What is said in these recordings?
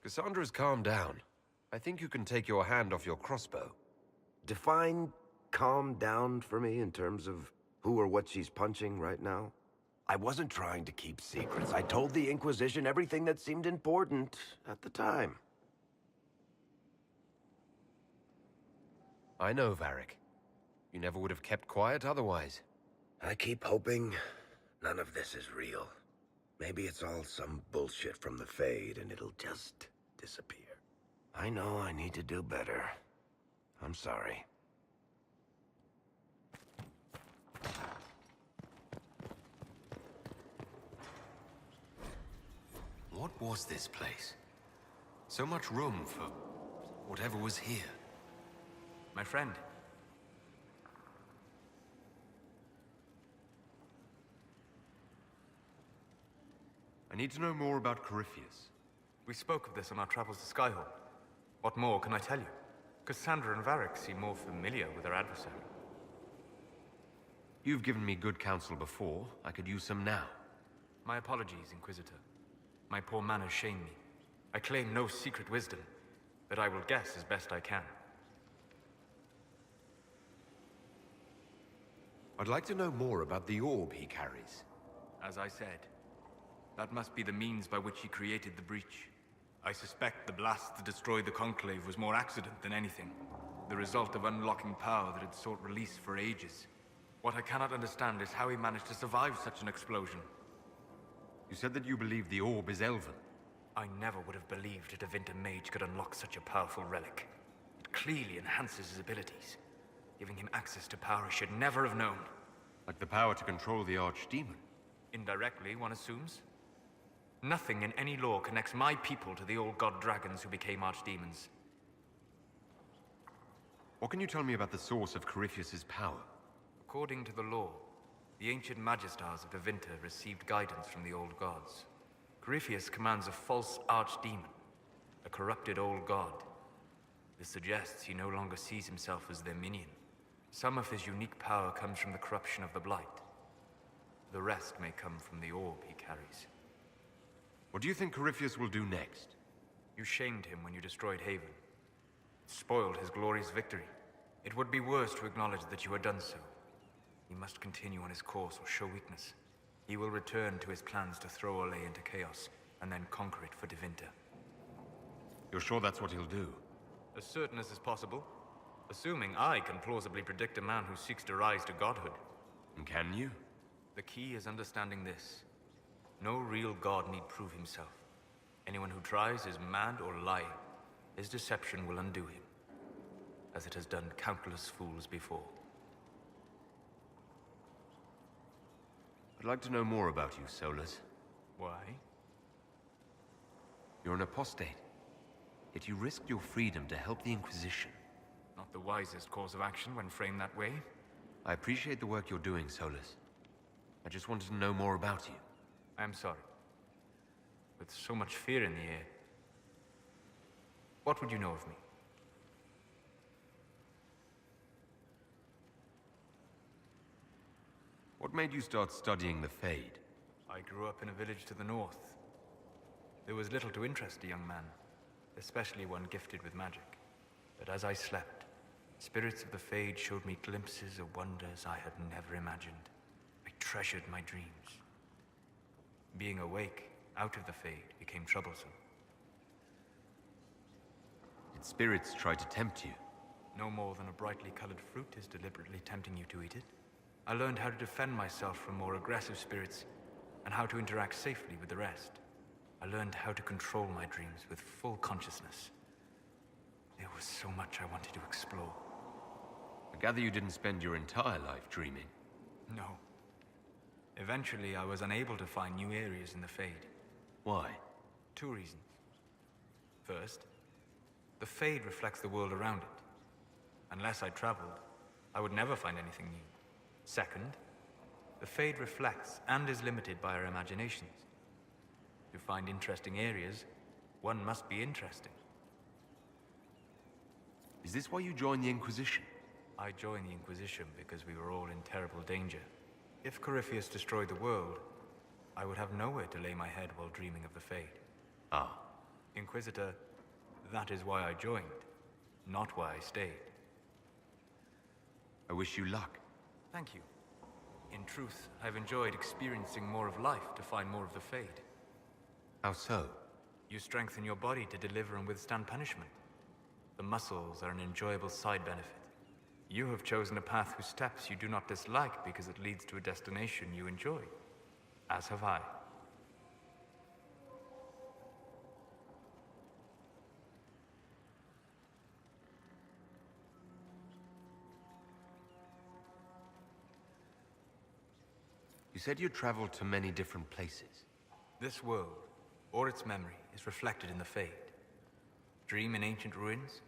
Cassandra's calmed down. I think you can take your hand off your crossbow. Define calm down for me in terms of who or what she's punching right now. I wasn't trying to keep secrets. I told the Inquisition everything that seemed important at the time. I know, Varric. You never would have kept quiet otherwise. I keep hoping none of this is real. Maybe it's all some bullshit from the Fade and it'll just disappear. I know I need to do better. I'm sorry. What was this place? So much room for whatever was here. My friend. I need to know more about Corypheus. We spoke of this on our travels to Skyhold. What more can I tell you? Cassandra and Varric seem more familiar with their adversary. You've given me good counsel before. I could use some now. My apologies, Inquisitor. My poor manners shame me. I claim no secret wisdom, but I will guess as best I can. I'd like to know more about the orb he carries. As I said, that must be the means by which he created the breach. I suspect the blast that destroyed the Conclave was more accident than anything. The result of unlocking power that had sought release for ages. What I cannot understand is how he managed to survive such an explosion. You said that you believe the orb is elven. I never would have believed a Devinter mage could unlock such a powerful relic. It clearly enhances his abilities, giving him access to power he should never have known. Like the power to control the Archdemon. Indirectly, one assumes. Nothing in any law connects my people to the old god dragons who became archdemons. What can you tell me about the source of Corypheus's power? According to the law, the ancient Magistars of Devinter received guidance from the old gods. Corypheus commands a false archdemon, a corrupted old god. This suggests he no longer sees himself as their minion. Some of his unique power comes from the corruption of the Blight. The rest may come from the orb he carries. What do you think Corypheus will do next? You shamed him when you destroyed Haven. Spoiled his glorious victory. It would be worse to acknowledge that you had done so. He must continue on his course or show weakness. He will return to his plans to throw Olay into chaos, and then conquer it for Devinter. You're sure that's what he'll do? As certain as is possible. Assuming I can plausibly predict a man who seeks to rise to godhood. And can you? The key is understanding this. No real god need prove himself. Anyone who tries is mad or lying. His deception will undo him, as it has done countless fools before. I'd like to know more about you, Solas. Why? You're an apostate. Yet you risked your freedom to help the Inquisition. Not the wisest course of action when framed that way. I appreciate the work you're doing, Solas. I just wanted to know more about you. I am sorry. With so much fear in the air. What would you know of me? What made you start studying the Fade? I grew up in a village to the north. There was little to interest a young man, especially one gifted with magic. But as I slept, spirits of the Fade showed me glimpses of wonders I had never imagined. I treasured my dreams. Being awake, out of the Fade, became troublesome. Did spirits try to tempt you? No more than a brightly colored fruit is deliberately tempting you to eat it. I learned how to defend myself from more aggressive spirits, and how to interact safely with the rest. I learned how to control my dreams with full consciousness. There was so much I wanted to explore. I gather you didn't spend your entire life dreaming. No. Eventually, I was unable to find new areas in the Fade. Why? 2 reasons. First, the Fade reflects the world around it. Unless I traveled, I would never find anything new. Second, the Fade reflects and is limited by our imaginations. To find interesting areas, one must be interesting. Is this why you joined the Inquisition? I joined the Inquisition because we were all in terrible danger. If Corypheus destroyed the world, I would have nowhere to lay my head while dreaming of the Fade. Ah. Inquisitor, that is why I joined, not why I stayed. I wish you luck. Thank you. In truth, I've enjoyed experiencing more of life to find more of the Fade. How so? You strengthen your body to deliver and withstand punishment. The muscles are an enjoyable side benefit. You have chosen a path whose steps you do not dislike because it leads to a destination you enjoy. As have I. You said you traveled to many different places. This world, or its memory, is reflected in the Fade. Dream in ancient ruins,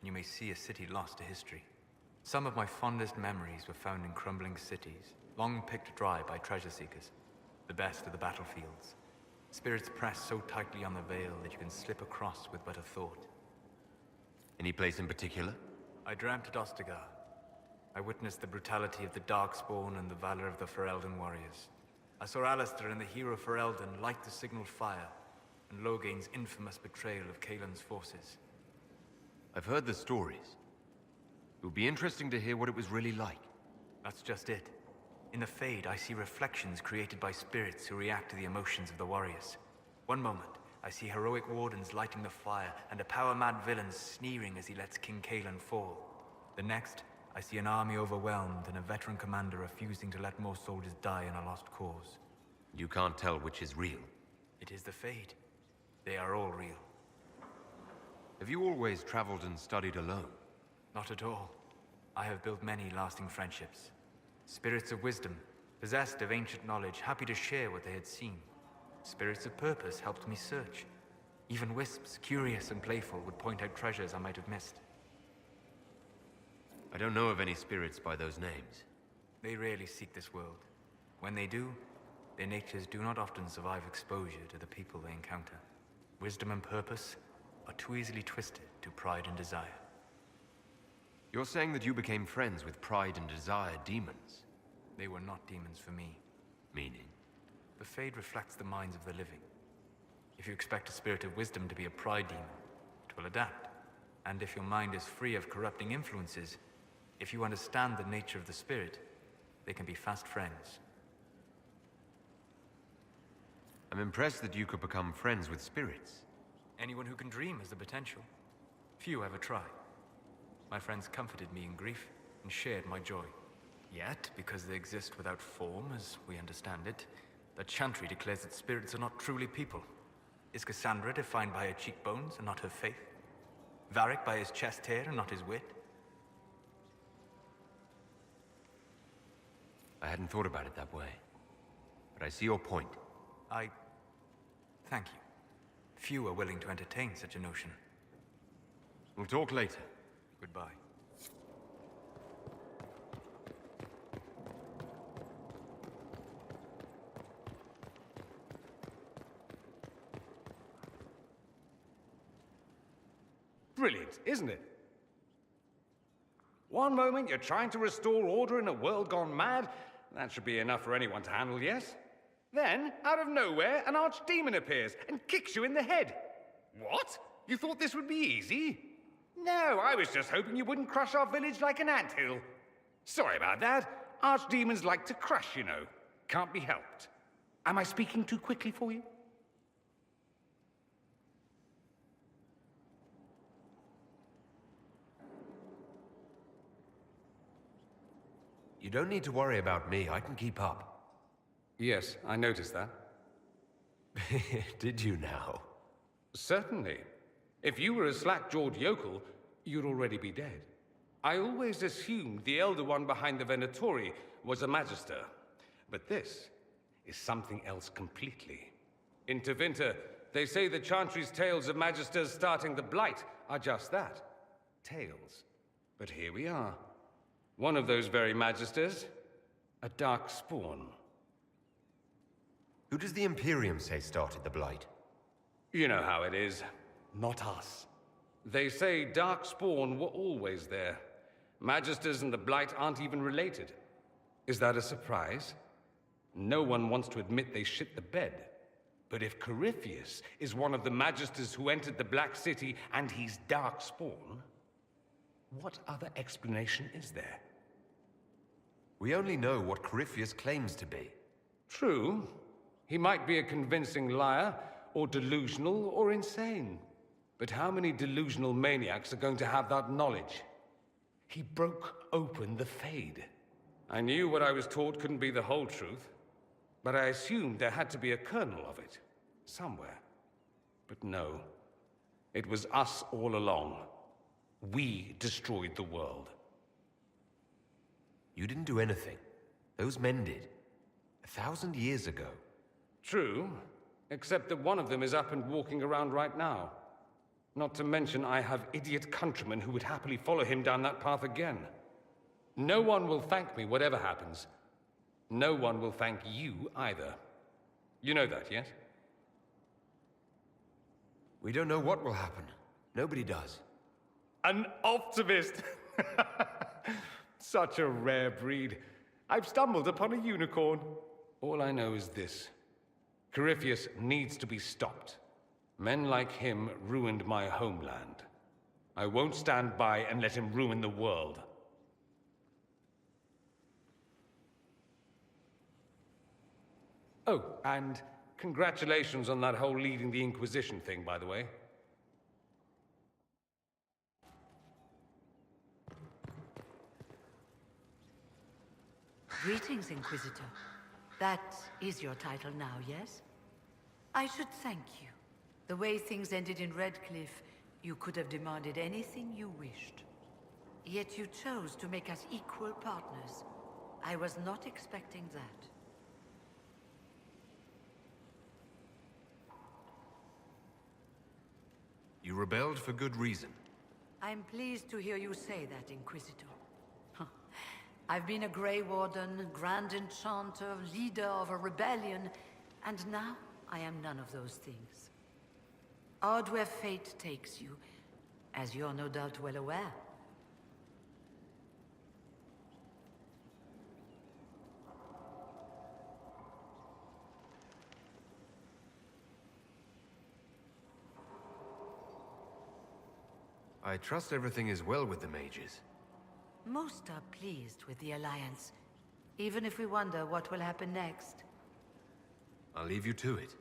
and you may see a city lost to history. Some of my fondest memories were found in crumbling cities, long picked dry by treasure seekers. The best of the battlefields. Spirits press so tightly on the veil that you can slip across with but a thought. Any place in particular? I dreamt at Ostagar. I witnessed the brutality of the Darkspawn and the valor of the Ferelden warriors. I saw Alistair and the hero Ferelden light the signal fire, and Logain's infamous betrayal of Kaelin's forces. I've heard the stories. It would be interesting to hear what it was really like. That's just it. In the Fade, I see reflections created by spirits who react to the emotions of the warriors. One moment, I see heroic wardens lighting the fire, and a power-mad villain sneering as he lets King Kaelin fall. The next, I see an army overwhelmed and a veteran commander refusing to let more soldiers die in a lost cause. You can't tell which is real. It is the Fade. They are all real. Have you always traveled and studied alone? Not at all. I have built many lasting friendships. Spirits of wisdom, possessed of ancient knowledge, happy to share what they had seen. Spirits of purpose helped me search. Even wisps, curious and playful, would point out treasures I might have missed. I don't know of any spirits by those names. They rarely seek this world. When they do, their natures do not often survive exposure to the people they encounter. Wisdom and purpose are too easily twisted to pride and desire. You're saying that you became friends with Pride and Desire demons? They were not demons for me. Meaning? The Fade reflects the minds of the living. If you expect a spirit of wisdom to be a pride demon, it will adapt. And if your mind is free of corrupting influences, if you understand the nature of the spirit, they can be fast friends. I'm impressed that you could become friends with spirits. Anyone who can dream has the potential. Few ever try. My friends comforted me in grief and shared my joy. Yet, because they exist without form, as we understand it, the Chantry declares that spirits are not truly people. Is Cassandra defined by her cheekbones and not her faith? Varric by his chest hair and not his wit? I hadn't thought about it that way. But I see your point. Thank you. Few are willing to entertain such a notion. We'll talk later. Goodbye. Brilliant, isn't it? One moment you're trying to restore order in a world gone mad. That should be enough for anyone to handle, yes? Then, out of nowhere, an archdemon appears and kicks you in the head. What? You thought this would be easy? No, I was just hoping you wouldn't crush our village like an anthill. Sorry about that. Archdemons like to crush, you know. Can't be helped. Am I speaking too quickly for you? You don't need to worry about me. I can keep up. Yes, I noticed that. Did you now? Certainly. If you were a slack-jawed yokel, you'd already be dead. I always assumed the Elder One behind the Venatori was a Magister. But this is something else completely. In Tevinter, they say the Chantry's tales of Magisters starting the Blight are just that. Tales. But here we are. One of those very Magisters, a dark spawn. Who does the Imperium say started the Blight? You know how it is. Not us. They say Darkspawn were always there. Magisters and the Blight aren't even related. Is that a surprise? No one wants to admit they shit the bed. But if Corypheus is one of the Magisters who entered the Black City and he's Darkspawn, what other explanation is there? We only know what Corypheus claims to be. True. He might be a convincing liar, or delusional, or insane. But how many delusional maniacs are going to have that knowledge? He broke open the Fade. I knew what I was taught couldn't be the whole truth, but I assumed there had to be a kernel of it, somewhere. But no. It was us all along. We destroyed the world. You didn't do anything. Those men did. 1,000 years ago. True, except that one of them is up and walking around right now. Not to mention I have idiot countrymen who would happily follow him down that path again. No one will thank me, whatever happens. No one will thank you either. You know that, yes? We don't know what will happen. Nobody does. An optimist! Such a rare breed. I've stumbled upon a unicorn. All I know is this. Corypheus needs to be stopped. Men like him ruined my homeland. I won't stand by and let him ruin the world. Oh, and congratulations on that whole leading the Inquisition thing, by the way. Greetings, Inquisitor. That is your title now, yes? I should thank you. The way things ended in Redcliffe, you could have demanded anything you wished. Yet you chose to make us equal partners. I was not expecting that. You rebelled for good reason. I'm pleased to hear you say that, Inquisitor. I've been a Grey Warden, Grand Enchanter, leader of a rebellion, and now I am none of those things. Odd where fate takes you, as you're no doubt well aware. I trust everything is well with the mages. Most are pleased with the Alliance, even if we wonder what will happen next. I'll leave you to it.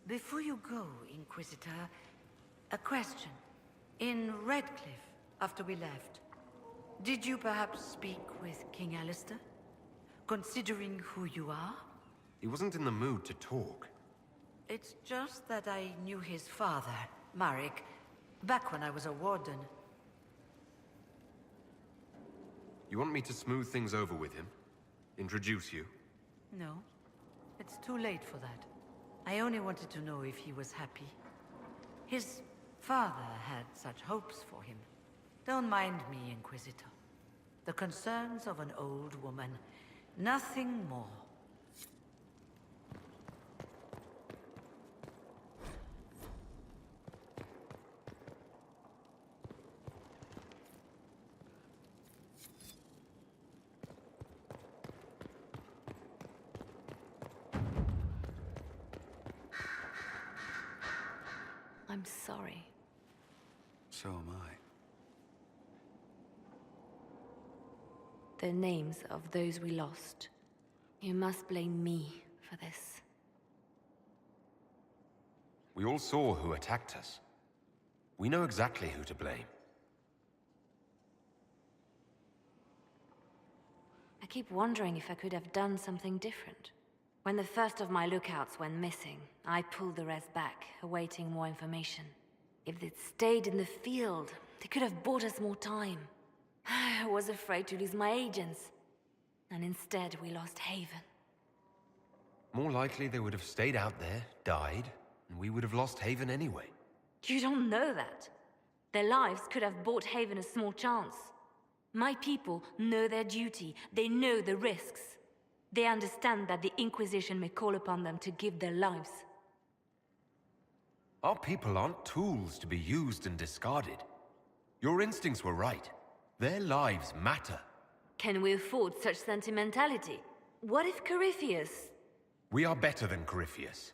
Before you go, Inquisitor, a question. In Redcliffe, after we left, did you perhaps speak with King Alistair? Considering who you are? He wasn't in the mood to talk. It's just that I knew his father, Varric, back when I was a warden. You want me to smooth things over with him? Introduce you? No, it's too late for that. I only wanted to know if he was happy. His father had such hopes for him. Don't mind me, Inquisitor. The concerns of an old woman. Nothing more. I'm sorry. So am I. The names of those we lost. You must blame me for this. We all saw who attacked us. We know exactly who to blame. I keep wondering if I could have done something different. When the first of my lookouts went missing, I pulled the rest back, awaiting more information. If they'd stayed in the field, they could have bought us more time. I was afraid to lose my agents. And instead, we lost Haven. More likely they would have stayed out there, died, and we would have lost Haven anyway. You don't know that. Their lives could have bought Haven a small chance. My people know their duty. They know the risks. They understand that the Inquisition may call upon them to give their lives. Our people aren't tools to be used and discarded. Your instincts were right. Their lives matter. Can we afford such sentimentality? What if Corypheus... We are better than Corypheus.